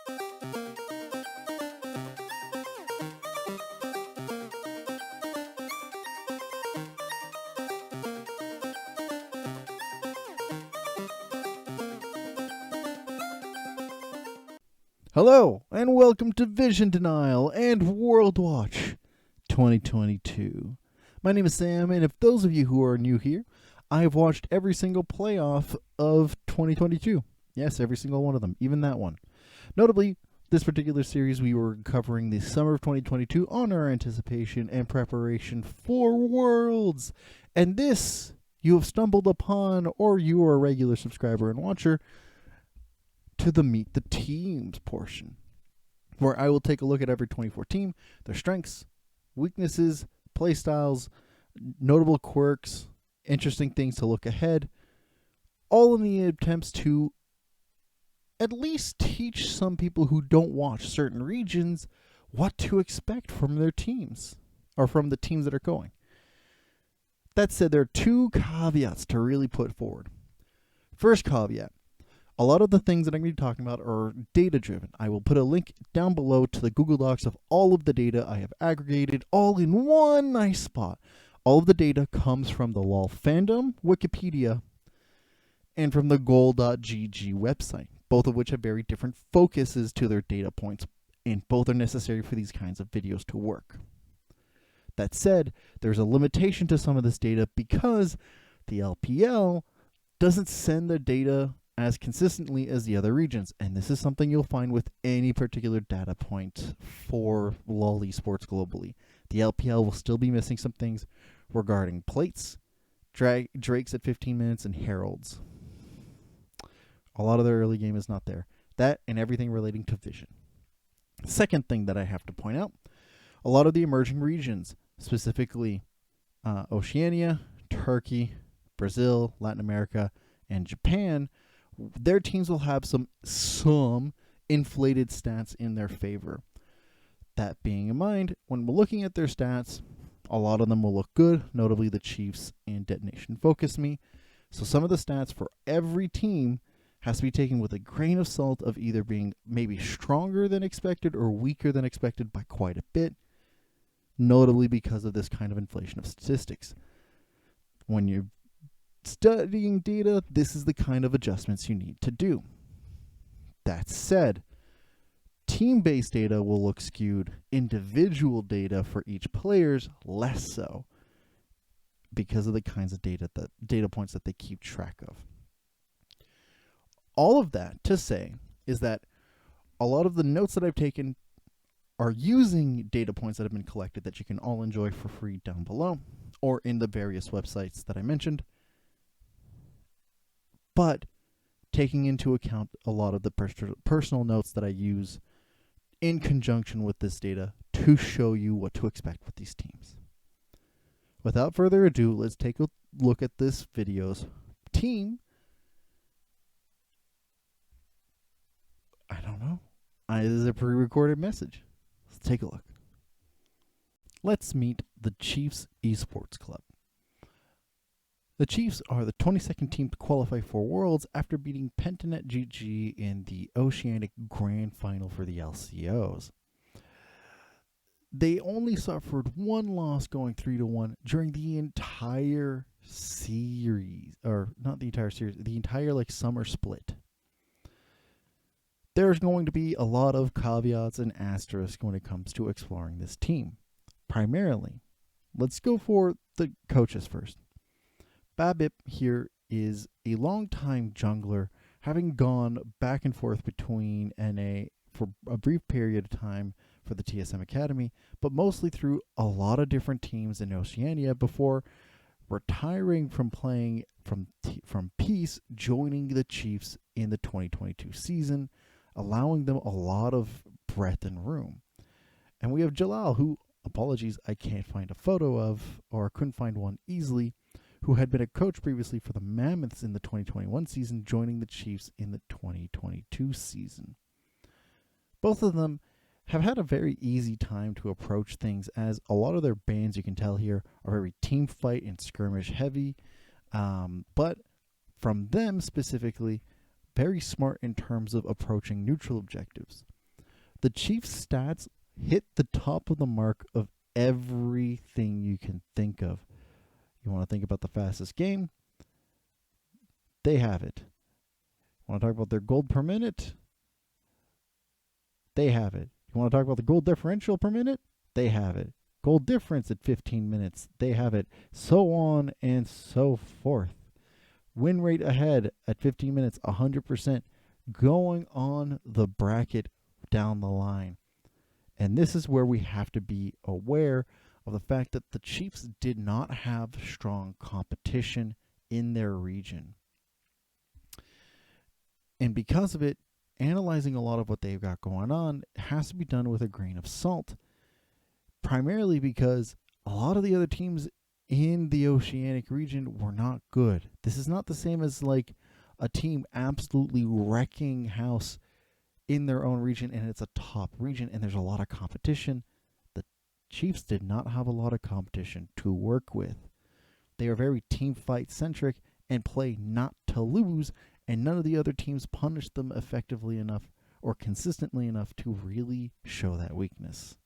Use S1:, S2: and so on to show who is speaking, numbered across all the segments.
S1: Hello, and welcome to Vision Denial and World Watch 2022. My name is Sam, and if those of you who are new here, I have watched every single playoff of 2022. Yes, every single one of them, even that one. Notably, this particular series we were covering the summer of 2022 on our anticipation and preparation for Worlds. And this you have stumbled upon, or you are a regular subscriber and watcher, to the Meet the Teams portion, where I will take a look at every 24 team, their strengths, weaknesses, play styles, notable quirks, interesting things to look ahead, all in the attempts to at least teach some people who don't watch certain regions what to expect from their teams, or from the teams that are going. That said, there are two caveats to really put forward. First caveat: a lot of the things that I'm going to be talking about are data-driven. I will put a link down below to the Google Docs of all of the data I have aggregated all in one nice spot. All of the data comes from the LoL fandom, Wikipedia, and from the goal.gg website, both of which have very different focuses to their data points, and both are necessary for these kinds of videos to work. That said, there's a limitation to some of this data because the LPL doesn't send their data as consistently as the other regions, and this is something you'll find with any particular data point for LoL esports globally. The LPL will still be missing some things regarding plates, drakes at 15 minutes, and heralds. A lot of their early game is not there. That and everything relating to vision. Second thing that I have to point out, a lot of the emerging regions, specifically Oceania, Turkey, Brazil, Latin America, and Japan, their teams will have some inflated stats in their favor. That being in mind, when we're looking at their stats, a lot of them will look good, notably the Chiefs and Detonation Focus Me. So some of the stats for every team has to be taken with a grain of salt of either being maybe stronger than expected or weaker than expected by quite a bit, notably because of this kind of inflation of statistics. When you're studying data, this is the kind of adjustments you need to do. That said, team-based data will look skewed. Individual data for each player's less so, because of the kinds of data points that they keep track of. All of that to say is that a lot of the notes that I've taken are using data points that have been collected that you can all enjoy for free down below, or in the various websites that I mentioned, but taking into account a lot of the personal notes that I use in conjunction with this data to show you what to expect with these teams. Without further ado, let's take a look at this video's team. I don't know. This is a pre-recorded message. Let's take a look. Let's meet the Chiefs Esports Club. The Chiefs are the 22nd team to qualify for Worlds after beating Pentanet GG in the Oceanic Grand Final for the LCOs. They only suffered one loss going 3-1 during the entire series, or not the entire series, the entire summer split. There's going to be a lot of caveats and asterisks when it comes to exploring this team. Primarily, let's go for the coaches first. Babip here is a long-time jungler, having gone back and forth between NA for a brief period of time for the TSM Academy, but mostly through a lot of different teams in Oceania before retiring from playing from Peace, joining the Chiefs in the 2022 season, allowing them a lot of breadth and room. And we have Jalal, who, apologies, I can't find a photo of, or couldn't find one easily, who had been a coach previously for the Mammoths in the 2021 season, joining the Chiefs in the 2022 season. Both of them have had a very easy time to approach things, as a lot of their bans, you can tell here, are very team fight and skirmish heavy, but from them specifically, very smart in terms of approaching neutral objectives. The Chiefs' stats hit the top of the mark of everything you can think of. You want to think about the fastest game? They have it. Want to talk about their gold per minute? They have it. You want to talk about the goal differential per minute? They have it. Goal difference at 15 minutes? They have it. So on and so forth. Win rate ahead at 15 minutes, 100%. Going on the bracket down the line. And this is where we have to be aware of the fact that the Chiefs did not have strong competition in their region. And because of it, analyzing a lot of what they've got going on has to be done with a grain of salt. Primarily because a lot of the other teams in the Oceanic region were not good. This is not the same as like a team absolutely wrecking house in their own region and it's a top region and there's a lot of competition. The Chiefs did not have a lot of competition to work with. They are very team fight centric and play not to lose, and none of the other teams punished them effectively enough or consistently enough to really show that weakness.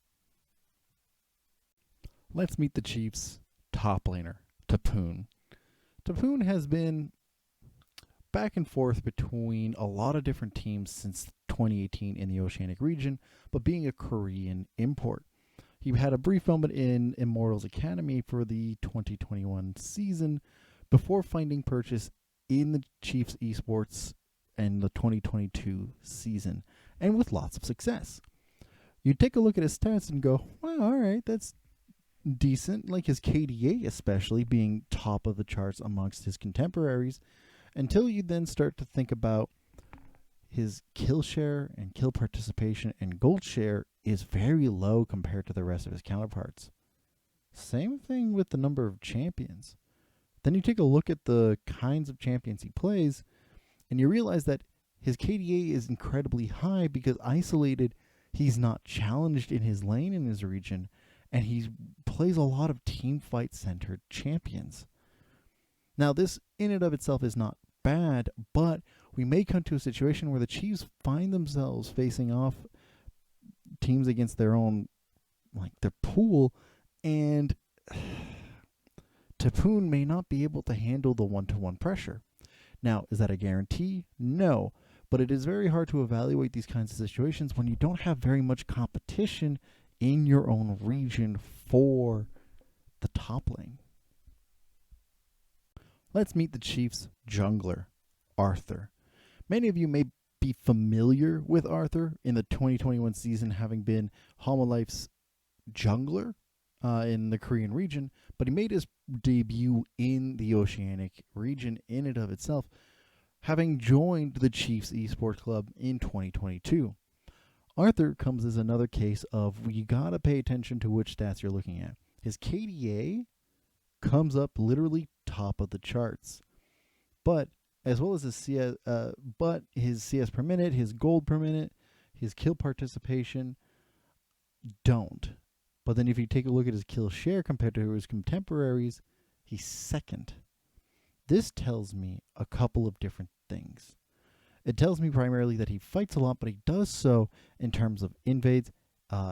S1: Let's meet the Chiefs' top laner, Topoon. Topoon has been back and forth between a lot of different teams since 2018 in the Oceanic region, but being a Korean import. He had a brief moment in Immortals Academy for the 2021 season before finding purchase in the Chiefs esports in the 2022 season, and with lots of success. You take a look at his stats and go, well, all right, that's decent, like his KDA especially being top of the charts amongst his contemporaries, until you then start to think about his kill share and kill participation and gold share is very low compared to the rest of his counterparts. Same thing with the number of champions. Then you take a look at the kinds of champions he plays, and you realize that his KDA is incredibly high because isolated, he's not challenged in his lane in his region, and he plays a lot of team fight centered champions. Now, this in and of itself is not bad, but we may come to a situation where the Chiefs find themselves facing off teams against their own, like their pool, and Topoon may not be able to handle the one-to-one pressure. Now, is that a guarantee? No, but it is very hard to evaluate these kinds of situations when you don't have very much competition in your own region for the top lane. Let's meet the Chiefs' jungler, Arthur. Many of you may be familiar with Arthur in the 2021 season, having been Hololife's jungler in the Korean region, but he made his debut in the Oceanic region in and of itself, having joined the Chiefs Esports Club in 2022. Arthur comes as another case of you gotta pay attention to which stats you're looking at. His KDA comes up literally top of the charts, but as well as his CS, his CS per minute, his gold per minute, his kill participation don't. But then if you take a look at his kill share compared to his contemporaries, he's second. This tells me a couple of different things. It tells me primarily that he fights a lot, but he does so in terms of invades,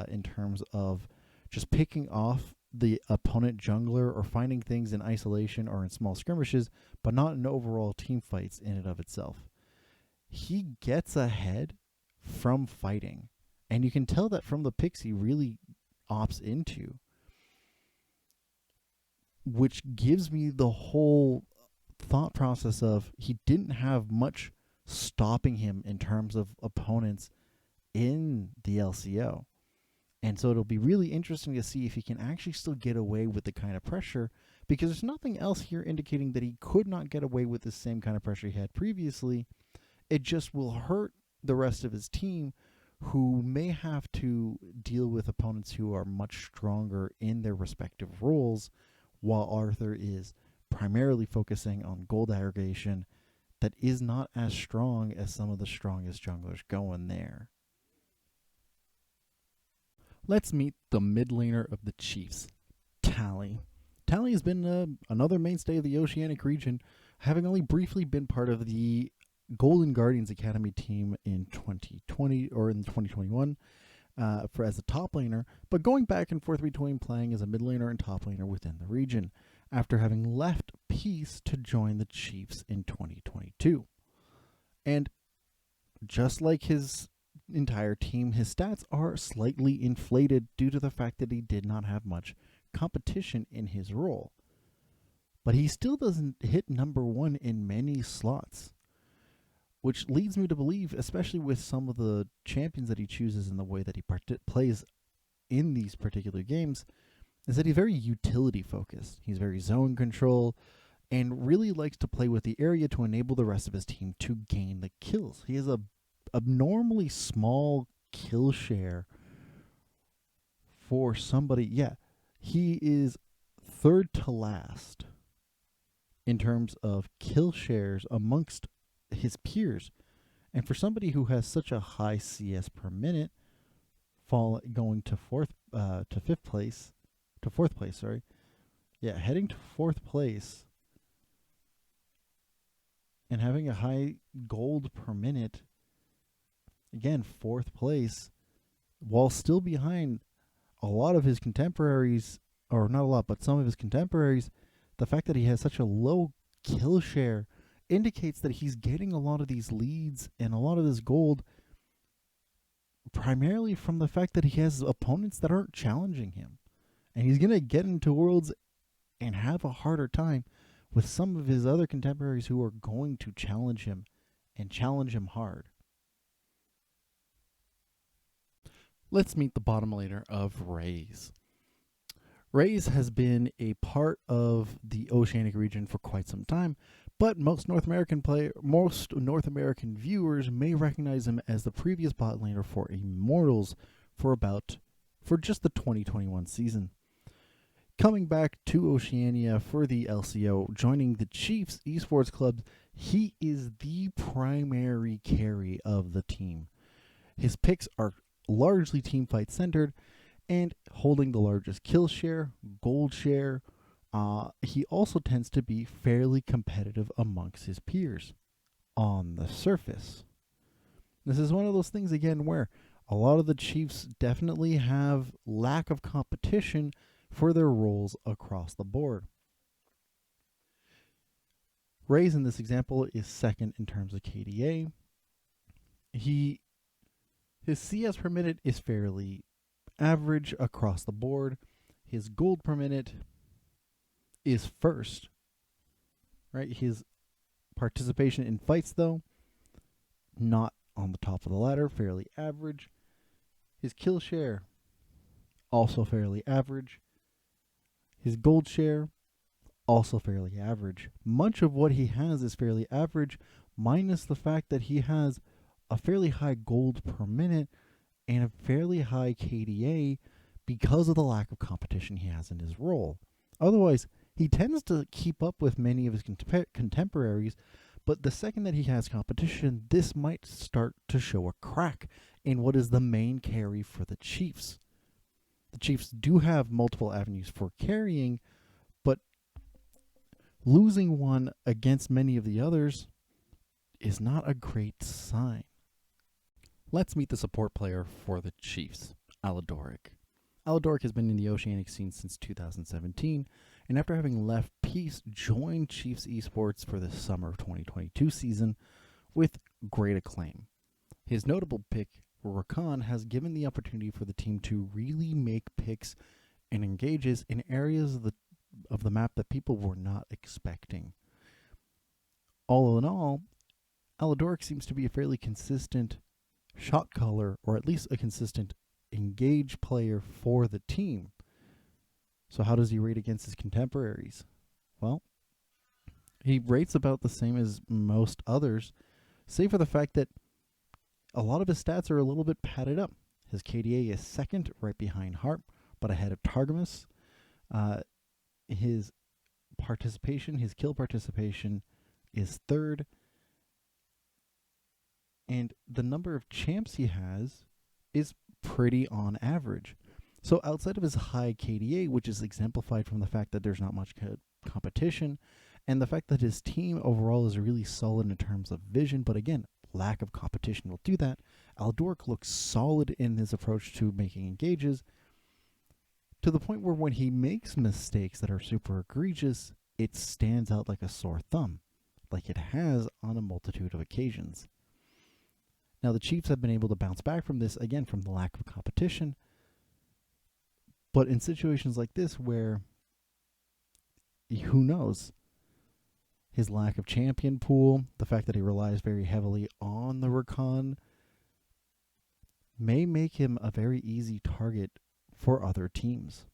S1: in terms of just picking off the opponent jungler or finding things in isolation or in small skirmishes, but not in overall team fights in and of itself. He gets ahead from fighting, and you can tell that from the picks he really opts into, which gives me the whole thought process of he didn't have much stopping him in terms of opponents in the LCO. And so it'll be really interesting to see if he can actually still get away with the kind of pressure, because there's nothing else here indicating that he could not get away with the same kind of pressure he had previously. It just will hurt the rest of his team, who may have to deal with opponents who are much stronger in their respective roles, while Arthur is primarily focusing on gold aggregation that is not as strong as some of the strongest junglers going there. Let's meet the mid laner of the Chiefs, Tally. Tally has been another mainstay of the Oceanic region, having only briefly been part of the Golden Guardians Academy team in 2020 or in 2021, as a top laner, but going back and forth between playing as a mid laner and top laner within the region, after having left Peace to join the Chiefs in 2022. And just like his entire team, his stats are slightly inflated due to the fact that he did not have much competition in his role. But he still doesn't hit number one in many slots, which leads me to believe, especially with some of the champions that he chooses and the way that he plays in these particular games, is that he's very utility focused. He's very zone control and really likes to play with the area to enable the rest of his team to gain the kills. He has a abnormally small kill share for somebody. Yeah, he is third to last in terms of kill shares amongst his peers. And for somebody who has such a high CS per minute, going to fourth place, heading to fourth place and having a high gold per minute, again, fourth place, while still behind a lot of his contemporaries, or not a lot, but some of his contemporaries, the fact that he has such a low kill share indicates that he's getting a lot of these leads and a lot of this gold primarily from the fact that he has opponents that aren't challenging him. And he's going to get into Worlds and have a harder time with some of his other contemporaries who are going to challenge him and challenge him hard. Let's meet the bottom laner of Raes. Raes has been a part of the Oceanic region for quite some time, but most North American viewers may recognize him as the previous bot laner for Immortals for just the 2021 season. Coming back to Oceania for the LCO, joining the Chiefs esports club, he is the primary carry of the team. His picks are largely teamfight centered and holding the largest kill share, gold share. He also tends to be fairly competitive amongst his peers on the surface. This is one of those things, again, where a lot of the Chiefs definitely have lack of competition for their roles across the board. Raes in this example is second in terms of KDA. His CS per minute is fairly average across the board. His gold per minute is first, right? His participation in fights, though, not on the top of the ladder, fairly average. His kill share, also fairly average. His gold share, also fairly average. Much of what he has is fairly average, minus the fact that he has a fairly high gold per minute and a fairly high KDA because of the lack of competition he has in his role. Otherwise, he tends to keep up with many of his contemporaries, but the second that he has competition, this might start to show a crack in what is the main carry for the Chiefs. The Chiefs do have multiple avenues for carrying, but losing one against many of the others is not a great sign. Let's meet the support player for the Chiefs, Aladoric. Aladoric has been in the Oceanic scene since 2017, and after having left Peace, joined Chiefs Esports for the summer of 2022 season with great acclaim. His notable pick, Rakan, has given the opportunity for the team to really make picks and engages in areas of the map that people were not expecting. All in all, Aladoric seems to be a fairly consistent shot caller, or at least a consistent engage player for the team. So how does he rate against his contemporaries? Well, he rates about the same as most others, save for the fact that a lot of his stats are a little bit padded up. His KDA is second, right behind Harp, but ahead of Targamas. His kill participation is third. And the number of champs he has is pretty on average. So outside of his high KDA, which is exemplified from the fact that there's not much competition, and the fact that his team overall is really solid in terms of vision, but again, lack of competition will do that, Aladoric looks solid in his approach to making engages, to the point where when he makes mistakes that are super egregious, it stands out like a sore thumb, like it has on a multitude of occasions. Now, the Chiefs have been able to bounce back from this, again, from the lack of competition, but in situations like this where, who knows, his lack of champion pool, the fact that he relies very heavily on the Rakan, may make him a very easy target for other teams.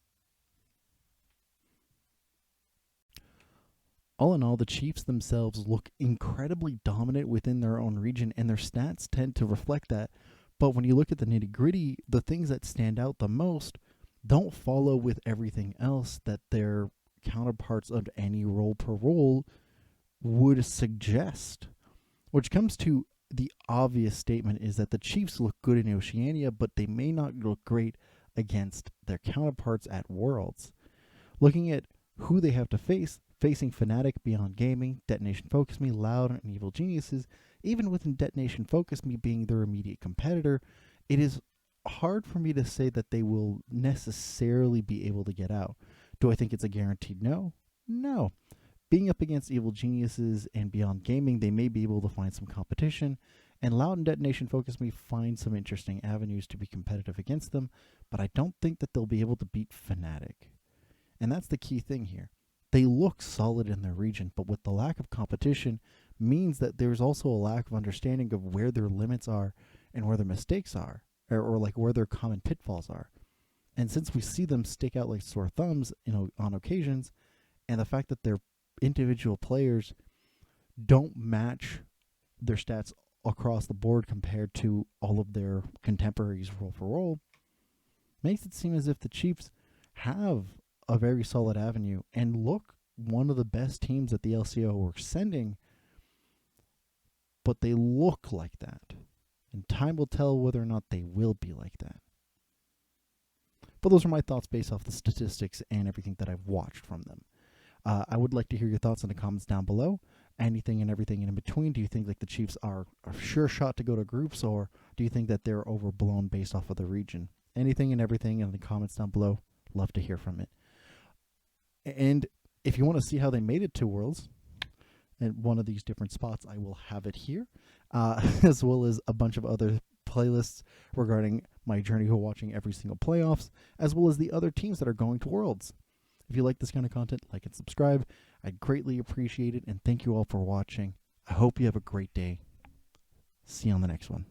S1: All in all, the Chiefs themselves look incredibly dominant within their own region, and their stats tend to reflect that. But when you look at the nitty-gritty, the things that stand out the most don't follow with everything else that their counterparts of any role per role would suggest. Which comes to the obvious statement is that the Chiefs look good in Oceania, but they may not look great against their counterparts at Worlds. Looking at who they have to face, facing Fnatic, Beyond Gaming, Detonation Focus Me, Loud, and Evil Geniuses, even within Detonation Focus Me being their immediate competitor, it is hard for me to say that they will necessarily be able to get out. Do I think it's a guaranteed no? No. Being up against Evil Geniuses and Beyond Gaming, they may be able to find some competition, and Loud and Detonation Focus Me find some interesting avenues to be competitive against them, but I don't think that they'll be able to beat Fnatic. And that's the key thing here. They look solid in their region, but with the lack of competition means that there's also a lack of understanding of where their limits are and where their mistakes are, or like where their common pitfalls are. And since we see them stick out like sore thumbs, on occasions, and the fact that their individual players don't match their stats across the board compared to all of their contemporaries role for role, makes it seem as if the Chiefs have a very solid avenue and look one of the best teams that the LCO were sending, but they look like that. And time will tell whether or not they will be like that. But those are my thoughts based off the statistics and everything that I've watched from them. I would like to hear your thoughts in the comments down below. Anything and everything in between. Do you think like the Chiefs are a sure shot to go to groups, or do you think that they're overblown based off of the region? Anything and everything in the comments down below. Love to hear from it. And if you want to see how they made it to Worlds at one of these different spots, I will have it here, as well as a bunch of other playlists regarding my journey to watching every single playoffs, as well as the other teams that are going to Worlds. If you like this kind of content, like and subscribe. I'd greatly appreciate it, and thank you all for watching. I hope you have a great day. See you on the next one.